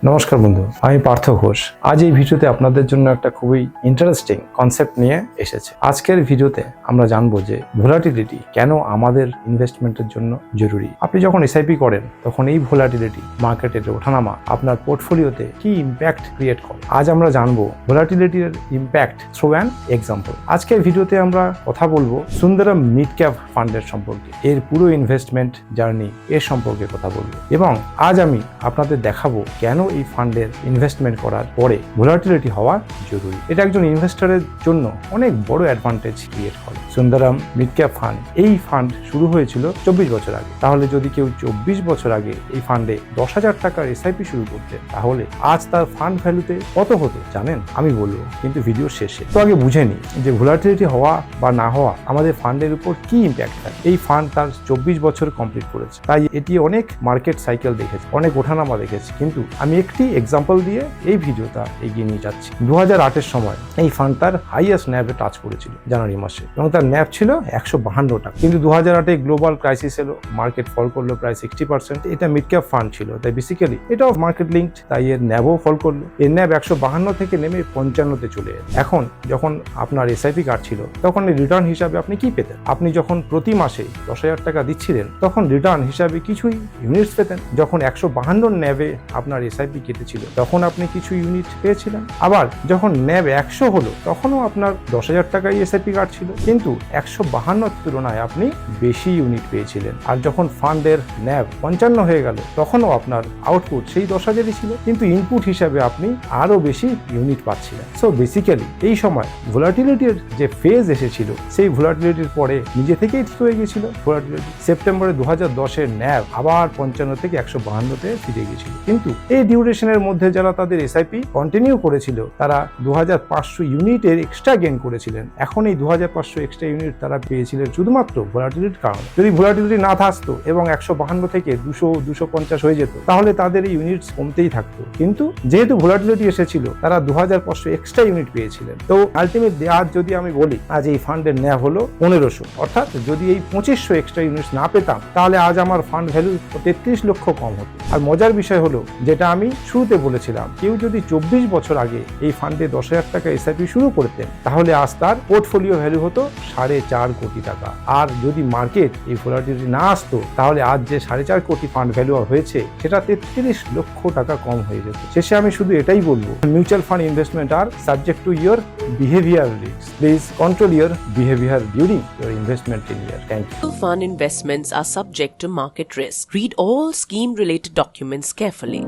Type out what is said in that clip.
নমস্কার বন্ধু, আমি পার্থ ঘোষ। আজ এই ভিডিওতে আপনাদের জন্য একটা খুবই ইন্টারেস্টিং কনসেপ্ট নিয়ে এসেছে। আজকের ভিডিওতে আমরা জানবো যে ভোলাটিলিটি কেন আমাদের ইনভেস্টমেন্টের জন্য জরুরি। আপনি যখন এসআইপি করেন তখন এই ভোলাটিলিটি মার্কেটের ওঠানামা আপনার পোর্টফোলিওতে কি ইম্প্যাক্ট ক্রিয়েট করে। আজ আমরা জানবো ভোলাটিলিটির ইম্প্যাক্ট থ্রু অ্যান এক্সাম্পল। আজকের ভিডিওতে আমরা কথা বলবো সুন্দরম মিড ক্যাপ ফান্ডের সম্পর্কে, এর পুরো ইনভেস্টমেন্ট জার্নি এর সম্পর্কে কথা বলবো, এবং আজ আমি আপনাদের দেখাবো কেন এই ফান্ডের ইনভেস্টমেন্ট করার পরে ভোলাটিলিটি হওয়া জরুরি। এটা একজন ইনভেস্টরের জন্য অনেক বড় অ্যাডভান্টেজ ক্রিয়েট করে। সুন্দরম মিড ক্যাপ ফান্ড, এই ফান্ড শুরু হয়েছিল 24 বছর আগে। তাহলে যদি কেউ 24 বছর আগে এই ফান্ডে 10,000 টাকার এসআইপি শুরু করতেন, তাহলে আজ তার ফান্ড ভ্যালুতে কত হতো জানেন? আমি বলবো, কিন্তু ভিডিওর শেষে। তো আগে বুঝে নিই যে ভোলাটিলিটি হওয়া বা না হওয়া আমাদের ফান্ডের উপর কি ইম্প্যাক্ট থাকে। এই ফান্ড তার 24 বছর কমপ্লিট করেছে, তাই এটি অনেক মার্কেট সাইকেল দেখেছে, অনেক ওঠানামা দেখেছে। কিন্তু আমি একটি এক্সাম্পল দিয়ে এই ভিডিওটা এগিয়ে নিয়ে যাচ্ছি। 2008-এর সময় এই ফান্ড তার হাইয়েস্ট ন্যাবে টাচ করেছিল জানুয়ারি মাসে, এবং তার ন্যাব ছিল 152 টাকা। কিন্তু 2008-এ গ্লোবাল ক্রাইসিস এলো, মার্কেট ফল করলো প্রায় 60%। এটা মিড ক্যাপ ফান্ড ছিল, তাই বেসিক্যালি এটাও মার্কেট লিঙ্কড, তাই এর ন্যাবও ফল করলো। এর ন্যাব 152 থেকে নেমে 55-তে চলে এলো। এখন যখন আপনার এসআইপি কার্ড ছিল, তখন রিটার্ন হিসাবে আপনি কি পেতেন? আপনি যখন প্রতি মাসে 10,000 টাকা দিচ্ছিলেন, তখন রিটার্ন হিসাবে কিছুই ইউনিটস পেতেন। যখন 152 ন্যাবে আপনার এসআইপি কেটেছিল, তখন আপনি কিছু ইউনিট পেয়েছিলেন। আবার যখন ন্যাব 100 হলো, তখনও আপনার 10,000 টাকাই এসআইপি কার্ড ছিল, কিন্তু 152 তুলনায় আপনি বেশি ইউনিট পেয়েছিলেন। আর যখন ফান্ডের ন্যাব 55 হয়ে গেল, তখনও আপনার আউটপুট সেই 10,000ই ছিল, কিন্তু ইনপুট হিসাবে আপনি আরো বেশি ইউনিট পাচ্ছিলেন। সো বেসিক্যালি এই সময় ভোলাটিলিটির যে ফেজ এসেছিল, সেই ভোলাটিলিটির পরে নিজে থেকেই ঠিক হয়ে গিয়েছিল ভোলাটিলিটি। সেপ্টেম্বরে 2010-এর ন্যাব আবার 55 থেকে 152-তে ফিরে গিয়েছিল। কিন্তু এই ডিউরেশনের মধ্যে যারা তাদের এসআইপি কন্টিনিউ করেছিল, তারা 2,500 ইউনিটের এক্সট্রা গেইন করেছিলেন। এখন এই 2,500 এক্সট্রা ইউনিট তারা পেয়েছিলেন শুধুমাত্র ভোলাটিলিটির কারণে। যদি ভোলাটিলিটি না থাকতো এবং 152 থেকে 200-250 হয়ে যেত, তাহলে তাদের এই ইউনিটস কমতেই থাকতো। কিন্তু যেহেতু ভোলাটিলিটি এসেছিল, তারা 2,500 এক্সট্রা ইউনিট পেয়েছিলেন। তো আলটিমেট আজ যদি আমি বলি, আজ এই ফান্ডের ন্যাব হলো 1,500, অর্থাৎ যদি এই 2,500 এক্সট্রা ইউনিটস না পেতাম, তাহলে আজ আমার ফান্ড ভ্যালু 33 লক্ষ কম হতো। আর মজার বিষয় হলো, যেটা আমি শুরুতে বলেছিলাম, কেউ যদি 24 বছর আগে এই ফান্ডে 10,000 টাকা এসআইপি শুরু করতেন, তাহলে আজ তার পোর্টফোলিও ভ্যালু হতো 4.5 কোটি টাকা। আর যদি মার্কেট এই ভোলাটিলিটি না আসতো, তাহলে আজ যে 4.5 কোটি ফান্ড ভ্যালু হয়েছে, সেটা 33 লক্ষ টাকা কম হয়ে যেত। শেষে আমি শুধু এটাই বলবো, মিউচুয়াল ফান্ড ইনভেস্টমেন্ট আর subject to your behavioral risks. Please control your behavior during your investment tenure. Thank you. Mutual fund investments are subject to market risk. Read all scheme-related documents carefully.